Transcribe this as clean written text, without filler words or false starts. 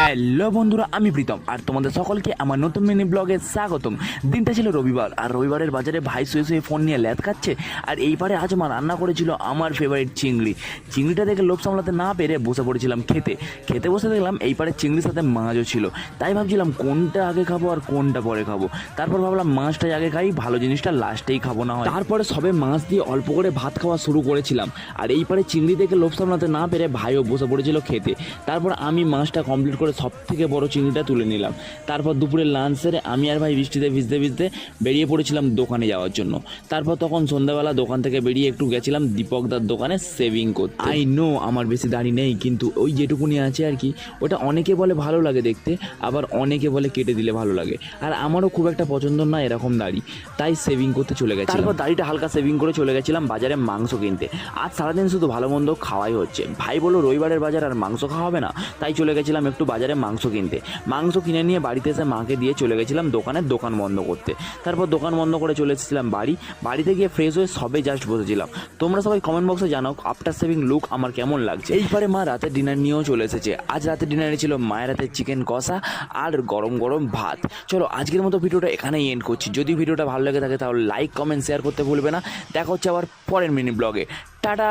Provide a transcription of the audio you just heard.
Hello বন্ধুরা, আমি প্রীতম আর তোমাদের সকলকে আমার নতুন মিনি ব্লগে স্বাগতম। দিনটা ছিল রবিবার আর রবিবারের বাজারে ভাই শুয়ে শুয়ে ফোন নিয়ে ল্যাদ খাচ্ছে। আর এইবারে আজ মা রান্না করেছিল আমার ফেভারিট চিংড়িটা দেখে লোভ সামলাতে না পেরে বসে পড়েছিলাম খেতে বসে দেখলাম এইবারে চিংড়ির সাথে মাছও ছিল। তাই ভাবছিলাম কোনটা আগে খাবো আর কোনটা পরে খাবো। তারপর ভাবলাম মাছটাই আগে খাই, ভালো জিনিসটা লাস্টেই খাবো না হয়। তারপরে সবে মাছ দিয়ে অল্প করে ভাত খাওয়া শুরু করেছিলাম আর এইবারে চিংড়ি দেখে লোভ সামলাতে না পেরে ভাইও বসে পড়েছিল খেতে। তারপর আমি মাছটা কমপ্লিট করে সব থেকে বড় চিংড়িটা তুলে নিলাম। তারপর দুপুরে লাঞ্চ সেরে আমি আর ভাই বৃষ্টিতে ভিজতে বেরিয়ে পড়েছিলাম দোকানে যাওয়ার জন্য। তারপর তখন সন্ধ্যাবেলা দোকান থেকে বেরিয়ে একটু গেছিলাম দীপকদার দোকানে সেভিং করতে। আই নো আমার বেশি দাড়ি নেই, কিন্তু ওই যেটুকুনি আছে আর কি, ওটা অনেকে বলে ভালো লাগে দেখতে, আবার অনেকে বলে কেটে দিলে ভালো লাগে। আর আমারও খুব একটা পছন্দ না এরকম দাড়ি, তাই সেভিং করতে চলে গেছি। তারপর দাড়িটা হালকা সেভিং করে চলে গেছিলাম বাজারে মাংস কিনতে। আজ সারাদিন শুধু ভালো মন্দ খাওয়াই হচ্ছে। ভাই বললো রবিবারের বাজার আর মাংস খাওয়া হবে না, তাই চলে গেছিলাম একটু বাজারে মাংস কিনতে। মাংস কিনে নিয়ে বাড়িতে এসে মাকে দিয়ে চলে গেছিলাম দোকান বন্ধ করতে। তারপর দোকান বন্ধ করে চলে এসেছিলাম বাড়িতে গিয়ে ফ্রেশ হয়ে সবে জাস্ট বসেছিলাম। তোমরা সবাই কমেন্ট বক্সে জানাও আফটার সেভিং লুক আমার কেমন লাগছে। এইবারে মা রাতের ডিনার নিয়েও চলে এসেছে। আজ রাতের ডিনারে ছিল মায়ের হাতে চিকেন কষা আর গরম গরম ভাত। চলো আজকের মতো ভিডিওটা এখানেই এন্ড করছি। যদি ভিডিওটা ভালো লেগে থাকে তাহলে লাইক কমেন্ট শেয়ার করতে ভুলবে না। দেখা হচ্ছে আবার পরের মিনি ব্লগে। টাটা।